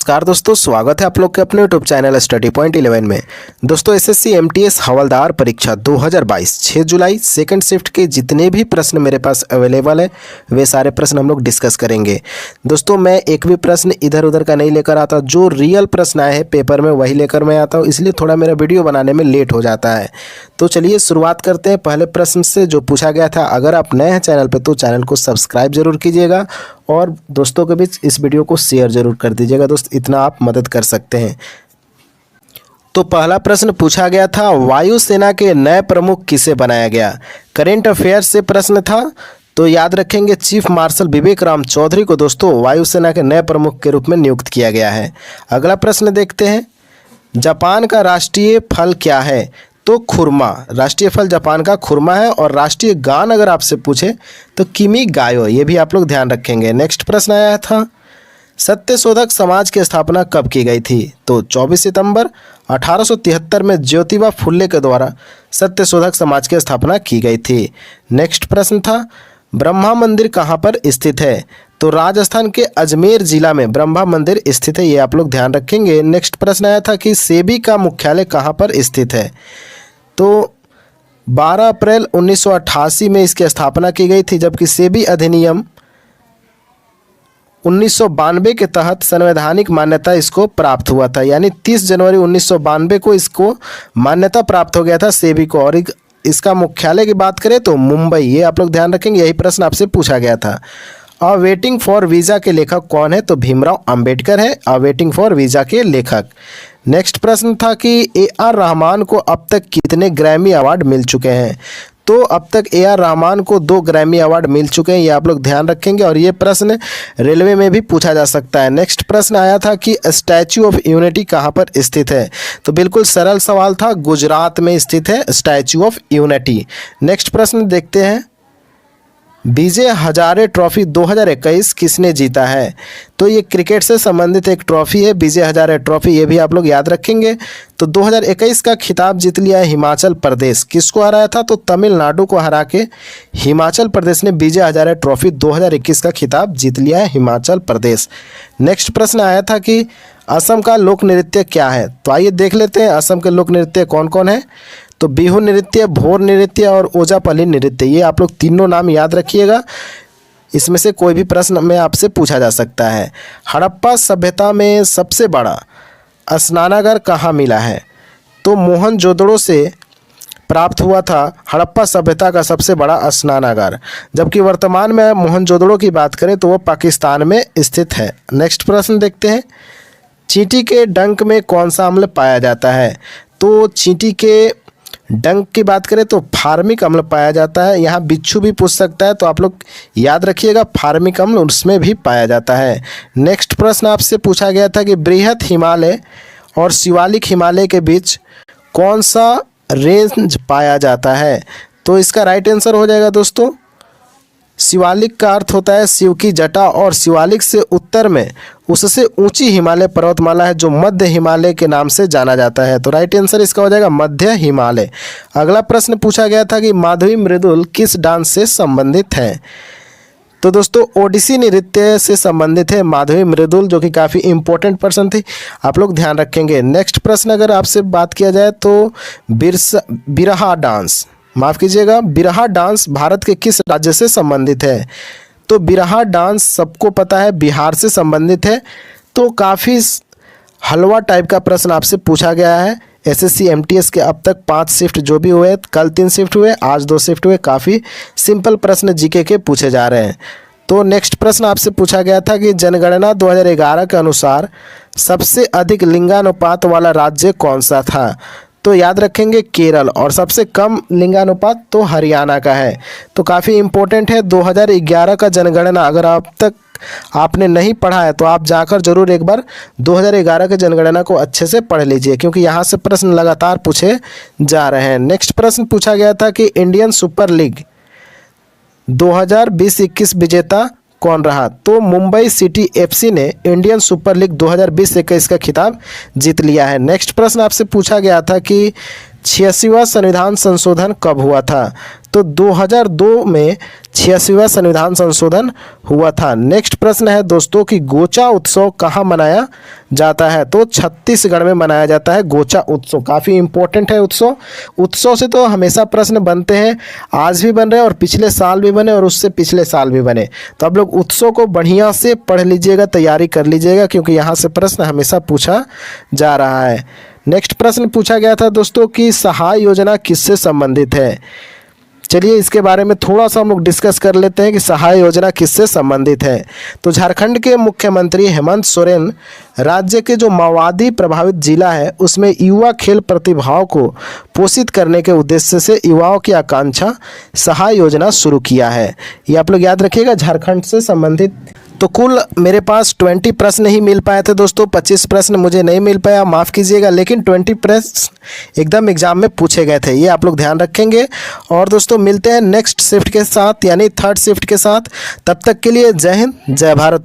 नमस्कार दोस्तों, स्वागत है आप लोग के अपने यूट्यूब चैनल स्टडी पॉइंट 11 में। दोस्तों एसएससी एमटीएस हवलदार परीक्षा 2022 6 जुलाई सेकंड शिफ्ट के जितने भी प्रश्न मेरे पास अवेलेबल है वे सारे प्रश्न हम लोग डिस्कस करेंगे। दोस्तों मैं एक भी प्रश्न इधर उधर का नहीं लेकर आता, जो रियल प्रश्न आए हैं पेपर में वही लेकर मैं आता हूँ, इसलिए थोड़ा मेरा वीडियो बनाने में लेट हो जाता है। तो चलिए शुरुआत करते हैं पहले प्रश्न से जो पूछा गया था। अगर आप नए हैं चैनल पर तो चैनल को सब्सक्राइब जरूर कीजिएगा और दोस्तों के बीच इस वीडियो को शेयर जरूर कर दीजिएगा। दोस्त इतना आप मदद कर सकते हैं। तो पहला प्रश्न पूछा गया था, वायुसेना के नए प्रमुख किसे बनाया गया। करेंट अफेयर्स से प्रश्न था, तो याद रखेंगे चीफ मार्शल विवेक राम चौधरी को दोस्तों वायुसेना के नए प्रमुख के रूप में नियुक्त किया गया है। अगला प्रश्न देखते हैं, जापान का राष्ट्रीय फल क्या है। तो खुरमा, राष्ट्रीय फल जापान का खुरमा है। और राष्ट्रीय गान अगर आपसे पूछे तो किमी गायो, ये भी आप लोग ध्यान रखेंगे। नेक्स्ट प्रश्न आया था, सत्यशोधक समाज की स्थापना कब की गई थी। तो 24 सितंबर 1873 में ज्योतिबा फुल्ले के द्वारा सत्यशोधक समाज की स्थापना की गई थी। नेक्स्ट प्रश्न था, ब्रह्मा मंदिर कहाँ पर स्थित है। तो राजस्थान के अजमेर जिला में ब्रह्मा मंदिर स्थित है, ये आप लोग ध्यान रखेंगे। नेक्स्ट प्रश्न आया था कि सेबी का मुख्यालय कहाँ पर स्थित है। तो 12 अप्रैल 1988 में इसकी स्थापना की गई थी, जबकि सेबी अधिनियम 1992 के तहत संवैधानिक मान्यता इसको प्राप्त हुआ था, यानी 30 जनवरी 1992 को इसको मान्यता प्राप्त हो गया था सेबी को। और इसका मुख्यालय की बात करें तो मुंबई, ये आप लोग ध्यान रखेंगे, यही प्रश्न आपसे पूछा गया था। अ वेटिंग फॉर वीज़ा के लेखक कौन है। तो भीमराव अंबेडकर है अ वेटिंग फॉर वीज़ा के लेखक। नेक्स्ट प्रश्न था कि ए.आर. रहमान को अब तक कितने ग्रैमी अवार्ड मिल चुके हैं। तो अब तक ए.आर. रहमान को 2 ग्रैमी अवार्ड मिल चुके हैं, ये आप लोग ध्यान रखेंगे। और ये प्रश्न रेलवे में भी पूछा जा सकता है। नेक्स्ट प्रश्न आया था कि स्टैच्यू ऑफ यूनिटी कहाँ पर स्थित है। तो बिल्कुल सरल सवाल था, गुजरात में स्थित है स्टैच्यू ऑफ यूनिटी। नेक्स्ट प्रश्न देखते हैं, विजय हजारे ट्रॉफी 2021 किसने जीता है। तो ये क्रिकेट से संबंधित एक ट्रॉफी है, विजय हजारे ट्रॉफी, ये भी आप लोग याद रखेंगे। तो 2021 का खिताब जीत लिया है हिमाचल प्रदेश। किसको हराया था। तो तमिलनाडु को हरा के हिमाचल प्रदेश ने विजय हजारे ट्रॉफी 2021 का खिताब जीत लिया है हिमाचल प्रदेश। नेक्स्ट प्रश्न आया था कि असम का लोक नृत्य क्या है। तो आइए देख लेते हैं असम के लोक नृत्य कौन कौन है। तो बिहू नृत्य, भोर नृत्य और ओजापल्ली नृत्य, ये आप लोग तीनों नाम याद रखिएगा। इसमें से कोई भी प्रश्न में आपसे पूछा जा सकता है। हड़प्पा सभ्यता में सबसे बड़ा स्नानागार कहाँ मिला है। तो मोहनजोदड़ो से प्राप्त हुआ था हड़प्पा सभ्यता का सबसे बड़ा स्नानागार, जबकि वर्तमान में मोहनजोदड़ो की बात करें तो वो पाकिस्तान में स्थित है। नेक्स्ट प्रश्न देखते हैं, चींटी के डंक में कौन सा अम्ल पाया जाता है। तो चींटी के डंक की बात करें तो फार्मिक अम्ल पाया जाता है। यहाँ बिच्छू भी पूछ सकता है, तो आप लोग याद रखिएगा फार्मिक अम्ल उसमें भी पाया जाता है। नेक्स्ट प्रश्न आपसे पूछा गया था कि बृहत हिमालय और शिवालिक हिमालय के बीच कौन सा रेंज पाया जाता है। तो इसका राइट आंसर हो जाएगा दोस्तों, शिवालिक का अर्थ होता है शिव की जटा, और शिवालिक से उत्तर में उससे ऊंची हिमालय पर्वतमाला है जो मध्य हिमालय के नाम से जाना जाता है। तो राइट आंसर इसका हो जाएगा मध्य हिमालय। अगला प्रश्न पूछा गया था कि माधवी मृदुल किस डांस से संबंधित है। तो दोस्तों ओडिसी नृत्य से संबंधित है माधवी मृदुल, जो कि काफ़ी इंपॉर्टेंट पर्सन थी, आप लोग ध्यान रखेंगे। नेक्स्ट प्रश्न अगर आपसे बात किया जाए तो बिरहा डांस, माफ़ कीजिएगा, बिरहा डांस भारत के किस राज्य से संबंधित है। तो बिरहा डांस सबको पता है बिहार से संबंधित है। तो काफ़ी हलवा टाइप का प्रश्न आपसे पूछा गया है। एसएससी एमटीएस के अब तक 5 शिफ्ट जो भी हुए, कल 3 शिफ्ट हुए, आज 2 शिफ्ट हुए, काफ़ी सिंपल प्रश्न जीके के पूछे जा रहे हैं। तो नेक्स्ट प्रश्न आपसे पूछा गया था कि जनगणना 2011 के अनुसार सबसे अधिक लिंगानुपात वाला राज्य कौन सा था। तो याद रखेंगे केरल, और सबसे कम लिंगानुपात तो हरियाणा का है। तो काफ़ी इम्पोर्टेंट है 2011 का जनगणना। अगर अब तक आपने नहीं पढ़ा है तो आप जाकर जरूर एक बार 2011 के जनगणना को अच्छे से पढ़ लीजिए, क्योंकि यहाँ से प्रश्न लगातार पूछे जा रहे हैं। नेक्स्ट प्रश्न पूछा गया था कि इंडियन सुपर लीग 2020-21 विजेता कौन रहा। तो मुंबई सिटी एफसी ने इंडियन सुपर लीग 2020-21 का खिताब जीत लिया है। नेक्स्ट प्रश्न आपसे पूछा गया था कि 86वां संविधान संशोधन कब हुआ था? तो 2002 में 86वां संविधान संशोधन हुआ था। नेक्स्ट प्रश्न है दोस्तों कि गोचा उत्सव कहाँ मनाया जाता है? तो छत्तीसगढ़ में मनाया जाता है गोचा उत्सव। काफ़ी इंपॉर्टेंट है उत्सव। उत्सव से तो हमेशा प्रश्न बनते हैं, आज भी बन रहे हैं और पिछले साल भी बने और उससे पिछले साल भी बने। तो आप लोग उत्सव को बढ़िया से पढ़ लीजिएगा, तैयारी कर लीजिएगा, क्योंकि यहाँ से प्रश्न हमेशा पूछा जा रहा है। नेक्स्ट प्रश्न पूछा गया था दोस्तों कि सहाय योजना किससे संबंधित है? चलिए इसके बारे में थोड़ा सा हम लोग डिस्कस कर लेते हैं कि सहाय योजना किससे संबंधित है। तो झारखंड के मुख्यमंत्री हेमंत सोरेन राज्य के जो माओवादी प्रभावित जिला है उसमें युवा खेल प्रतिभाओं को पोषित करने के उद्देश्य से युवाओं की आकांक्षा सहाय योजना शुरू किया है। ये आप लोग याद रखिएगा, झारखंड से संबंधित। तो कुल मेरे पास 20 प्रश्न ही मिल पाए थे दोस्तों, 25 प्रश्न मुझे नहीं मिल पाया, माफ़ कीजिएगा, लेकिन 20 प्रश्न एकदम एग्जाम में पूछे गए थे, ये आप लोग ध्यान रखेंगे। और दोस्तों मिलते हैं नेक्स्ट शिफ्ट के साथ, यानी थर्ड शिफ्ट के साथ। तब तक के लिए जय हिंद, जय भारत।